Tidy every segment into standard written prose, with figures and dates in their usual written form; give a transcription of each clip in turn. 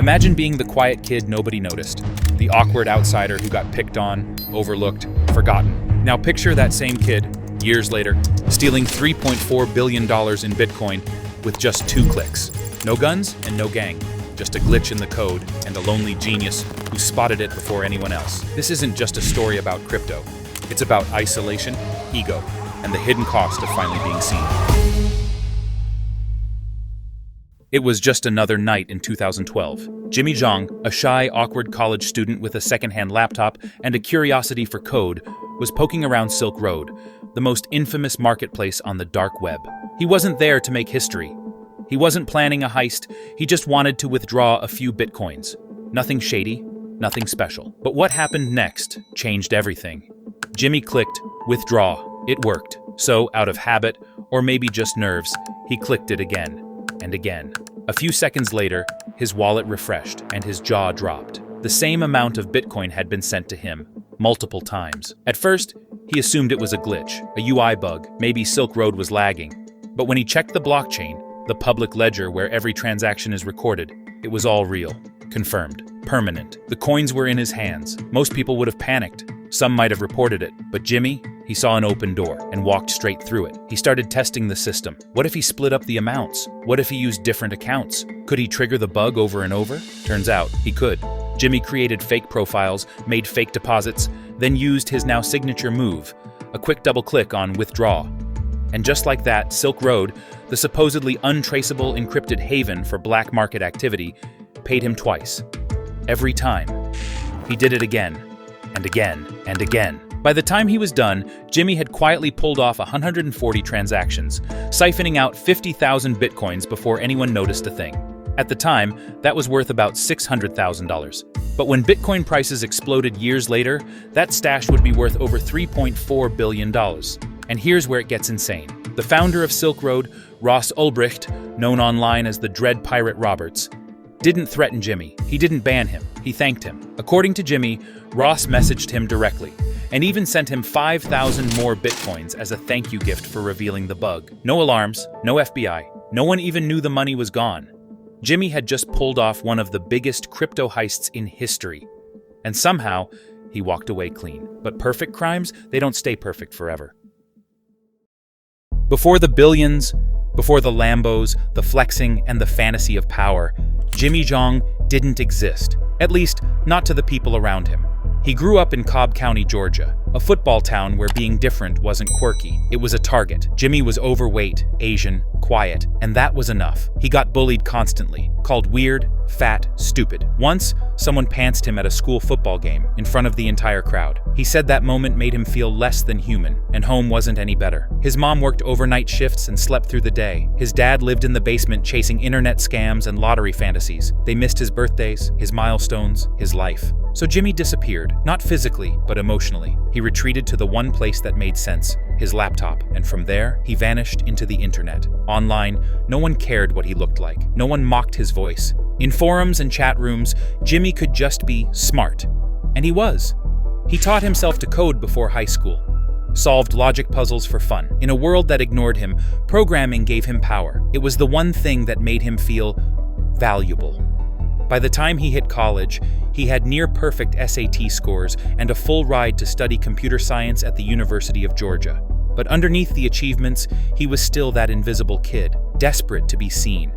Imagine being the quiet kid nobody noticed, the awkward outsider who got picked on, overlooked, forgotten. Now picture that same kid, years later, stealing $3.4 billion in Bitcoin with just 2 clicks. No guns and no gang, just a glitch in the code and a lonely genius who spotted it before anyone else. This isn't just a story about crypto. It's about isolation, ego, and the hidden cost of finally being seen. It was just another night in 2012. Jimmy Zhong, a shy, awkward college student with a secondhand laptop and a curiosity for code, was poking around Silk Road, the most infamous marketplace on the dark web. He wasn't there to make history. He wasn't planning a heist, he just wanted to withdraw a few bitcoins. Nothing shady, nothing special. But what happened next changed everything. Jimmy clicked withdraw. It worked. So, out of habit, or maybe just nerves, he clicked it again and again. A few seconds later, his wallet refreshed and his jaw dropped. The same amount of Bitcoin had been sent to him, multiple times. At first, he assumed it was a glitch, a UI bug, maybe Silk Road was lagging. But when he checked the blockchain, the public ledger where every transaction is recorded, it was all real, confirmed, permanent. The coins were in his hands. Most people would have panicked. Some might have reported it, but Jimmy, he saw an open door and walked straight through it. He started testing the system. What if he split up the amounts? What if he used different accounts? Could he trigger the bug over and over? Turns out, he could. Jimmy created fake profiles, made fake deposits, then used his now signature move, a quick double click on withdraw. And just like that, Silk Road, the supposedly untraceable encrypted haven for black market activity, paid him twice. Every time. He did it again, and again, and again. By the time he was done, Jimmy had quietly pulled off 140 transactions, siphoning out 50,000 bitcoins before anyone noticed a thing. At the time, that was worth about $600,000. But when Bitcoin prices exploded years later, that stash would be worth over $3.4 billion. And here's where it gets insane. The founder of Silk Road, Ross Ulbricht, known online as the Dread Pirate Roberts, didn't threaten Jimmy. He didn't ban him. He thanked him. According to Jimmy, Ross messaged him directly and even sent him 5,000 more bitcoins as a thank you gift for revealing the bug. No alarms, no FBI. No one even knew the money was gone. Jimmy had just pulled off one of the biggest crypto heists in history. And somehow, he walked away clean. But perfect crimes, they don't stay perfect forever. Before the billions, before the Lambos, the flexing, and the fantasy of power, Jimmy Zhong didn't exist. At least, not to the people around him. He grew up in Cobb County, Georgia, a football town where being different wasn't quirky. It was a target. Jimmy was overweight, Asian, quiet, and that was enough. He got bullied constantly, called weird, fat, stupid. Once, someone pantsed him at a school football game in front of the entire crowd. He said that moment made him feel less than human, and home wasn't any better. His mom worked overnight shifts and slept through the day. His dad lived in the basement chasing internet scams and lottery fantasies. They missed his birthdays, his milestones, his life. So Jimmy disappeared, not physically, but emotionally. He retreated to the one place that made sense, his laptop, and from there, he vanished into the internet. Online, no one cared what he looked like. No one mocked his voice. In forums and chat rooms, Jimmy could just be smart. And he was. He taught himself to code before high school, solved logic puzzles for fun. In a world that ignored him, programming gave him power. It was the one thing that made him feel valuable. By the time he hit college, he had near-perfect SAT scores and a full ride to study computer science at the University of Georgia. But underneath the achievements, he was still that invisible kid, desperate to be seen.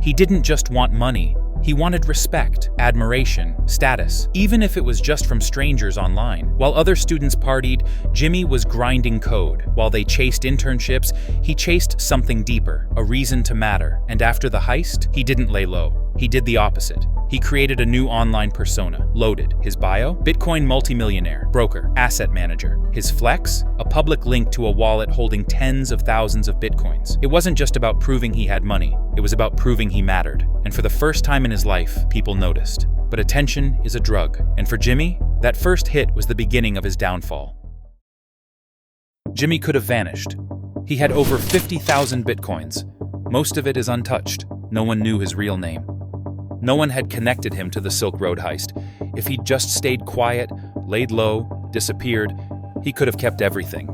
He didn't just want money, he wanted respect, admiration, status, even if it was just from strangers online. While other students partied, Jimmy was grinding code. While they chased internships, he chased something deeper, a reason to matter. And after the heist, he didn't lay low. He did the opposite. He created a new online persona, loaded. His bio? Bitcoin multimillionaire, broker, asset manager. His flex? A public link to a wallet holding tens of thousands of bitcoins. It wasn't just about proving he had money, it was about proving he mattered. And for the first time in his life, people noticed. But attention is a drug. And for Jimmy, that first hit was the beginning of his downfall. Jimmy could have vanished. He had over 50,000 bitcoins. Most of it is untouched. No one knew his real name. No one had connected him to the Silk Road heist. If he'd just stayed quiet, laid low, disappeared, he could have kept everything.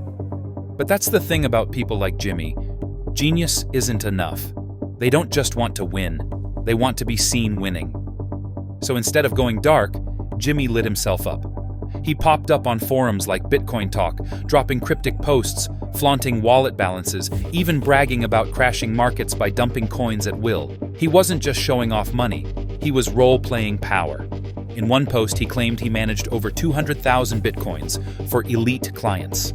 But that's the thing about people like Jimmy. Genius isn't enough. They don't just want to win. They want to be seen winning. So instead of going dark, Jimmy lit himself up. He popped up on forums like Bitcoin Talk, dropping cryptic posts, flaunting wallet balances, even bragging about crashing markets by dumping coins at will. He wasn't just showing off money, he was role-playing power. In one post, he claimed he managed over 200,000 Bitcoins for elite clients.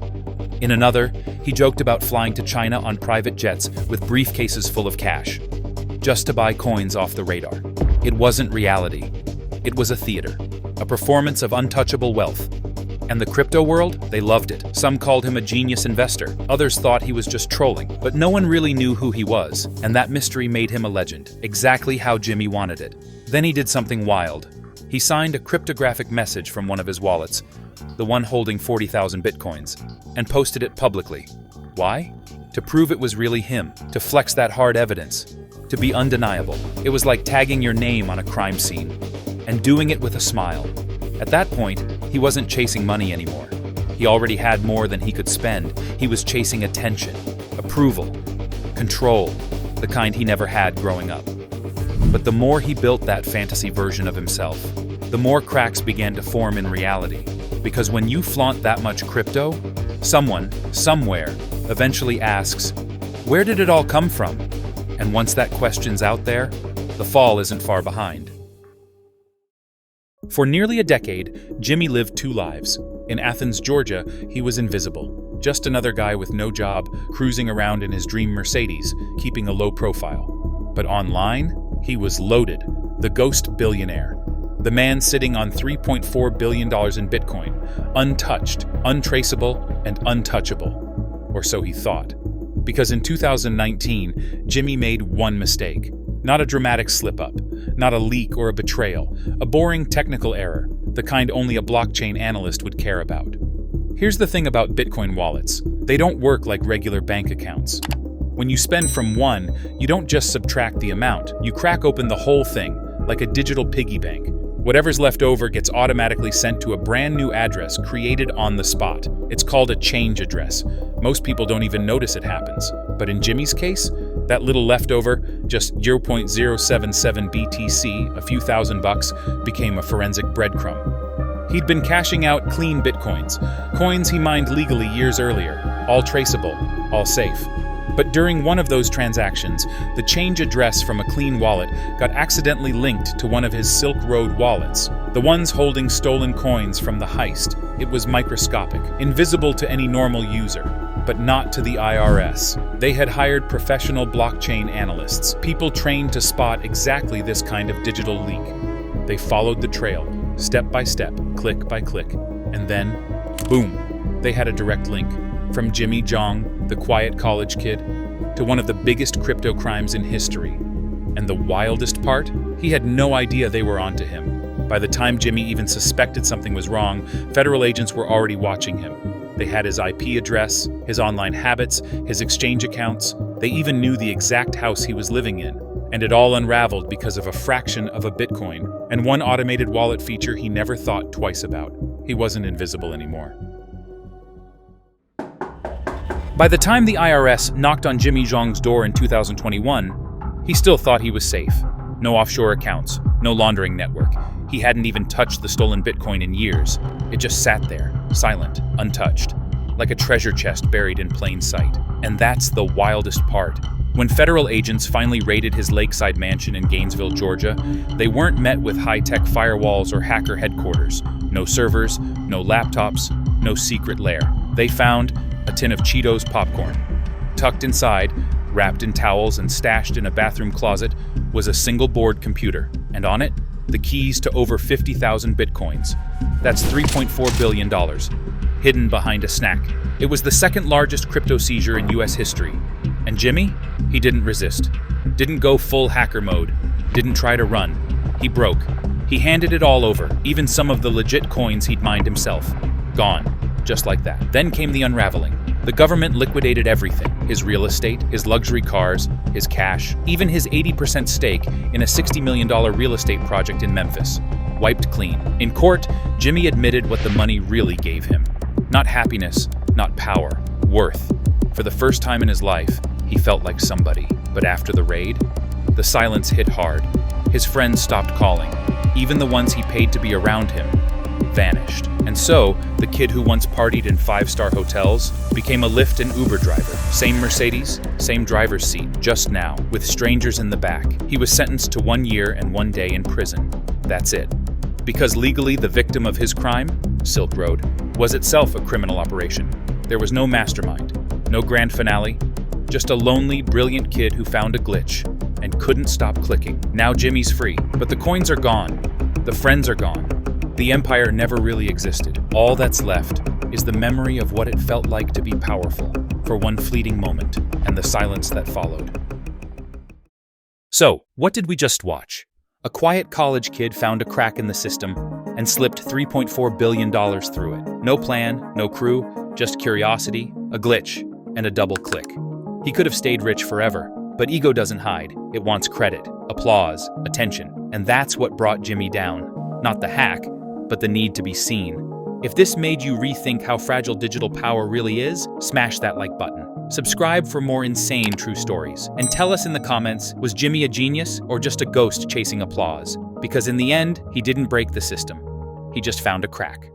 In another, he joked about flying to China on private jets with briefcases full of cash, just to buy coins off the radar. It wasn't reality. It was a theater, a performance of untouchable wealth. And the crypto world, they loved it. Some called him a genius investor. Others thought he was just trolling. But no one really knew who he was, and that mystery made him a legend, exactly how Jimmy wanted it. Then he did something wild. He signed a cryptographic message from one of his wallets, the one holding 40,000 Bitcoins, and posted it publicly. Why? To prove it was really him, to flex that hard evidence, to be undeniable. It was like tagging your name on a crime scene, and doing it with a smile. At that point, he wasn't chasing money anymore. He already had more than he could spend. He was chasing attention, approval, control, the kind he never had growing up. But the more he built that fantasy version of himself, the more cracks began to form in reality. Because when you flaunt that much crypto, someone, somewhere, eventually asks, where did it all come from? And once that question's out there, the fall isn't far behind. For nearly a decade, Jimmy lived two lives. In Athens, Georgia, he was invisible. Just another guy with no job, cruising around in his dream Mercedes, keeping a low profile. But online, he was loaded, the ghost billionaire. The man sitting on $3.4 billion in Bitcoin, untouched, untraceable, and untouchable. Or so he thought. Because in 2019, Jimmy made one mistake. Not a dramatic slip-up, not a leak or a betrayal, a boring technical error, the kind only a blockchain analyst would care about. Here's the thing about Bitcoin wallets. They don't work like regular bank accounts. When you spend from one, you don't just subtract the amount, you crack open the whole thing, like a digital piggy bank. Whatever's left over gets automatically sent to a brand new address created on the spot. It's called a change address. Most people don't even notice it happens. But in Jimmy's case, that little leftover, just 0.077 BTC, a few $1,000, became a forensic breadcrumb. He'd been cashing out clean Bitcoins, coins he mined legally years earlier, all traceable, all safe. But during one of those transactions, the change address from a clean wallet got accidentally linked to one of his Silk Road wallets, the ones holding stolen coins from the heist. It was microscopic, invisible to any normal user, but not to the IRS. They had hired professional blockchain analysts, people trained to spot exactly this kind of digital leak. They followed the trail, step by step, click by click, and then, boom, they had a direct link. From Jimmy Zhong, the quiet college kid, to one of the biggest crypto crimes in history. And the wildest part? He had no idea they were onto him. By the time Jimmy even suspected something was wrong, federal agents were already watching him. They had his IP address, his online habits, his exchange accounts. They even knew the exact house he was living in. And it all unraveled because of a fraction of a Bitcoin and one automated wallet feature he never thought twice about. He wasn't invisible anymore. By the time the IRS knocked on Jimmy Zhong's door in 2021, he still thought he was safe. No offshore accounts, no laundering network. He hadn't even touched the stolen Bitcoin in years. It just sat there, silent, untouched, like a treasure chest buried in plain sight. And that's the wildest part. When federal agents finally raided his lakeside mansion in Gainesville, Georgia, they weren't met with high-tech firewalls or hacker headquarters. No servers, no laptops, no secret lair. They found a tin of Cheetos popcorn. Tucked inside, wrapped in towels and stashed in a bathroom closet, was a single-board computer, and on it, the keys to over 50,000 Bitcoins. That's $3.4 billion, hidden behind a snack. It was the second largest crypto seizure in US history. And Jimmy? He didn't resist. Didn't go full hacker mode. Didn't try to run. He broke. He handed it all over, even some of the legit coins he'd mined himself. Gone. Just like that. Then came the unraveling. The government liquidated everything. His real estate, his luxury cars, his cash, even his 80% stake in a $60 million real estate project in Memphis. Wiped clean. In court, Jimmy admitted what the money really gave him. Not happiness, not power, worth. For the first time in his life, he felt like somebody. But after the raid, the silence hit hard. His friends stopped calling. Even the ones he paid to be around him vanished. And so, the kid who once partied in five-star hotels became a Lyft and Uber driver. Same Mercedes, same driver's seat, just now, with strangers in the back. He was sentenced to 1 year and 1 day in prison. That's it. Because legally the victim of his crime, Silk Road, was itself a criminal operation. There was no mastermind, no grand finale, just a lonely, brilliant kid who found a glitch and couldn't stop clicking. Now Jimmy's free, but the coins are gone, the friends are gone. The empire never really existed. All that's left is the memory of what it felt like to be powerful for one fleeting moment and the silence that followed. So, what did we just watch? A quiet college kid found a crack in the system and slipped $3.4 billion through it. No plan, no crew, just curiosity, a glitch, and a double click. He could have stayed rich forever, but ego doesn't hide. It wants credit, applause, attention, and that's what brought Jimmy down. Not the hack, but the need to be seen. If this made you rethink how fragile digital power really is, smash that like button. Subscribe for more insane true stories. And tell us in the comments, was Jimmy a genius or just a ghost chasing applause? Because in the end, he didn't break the system. He just found a crack.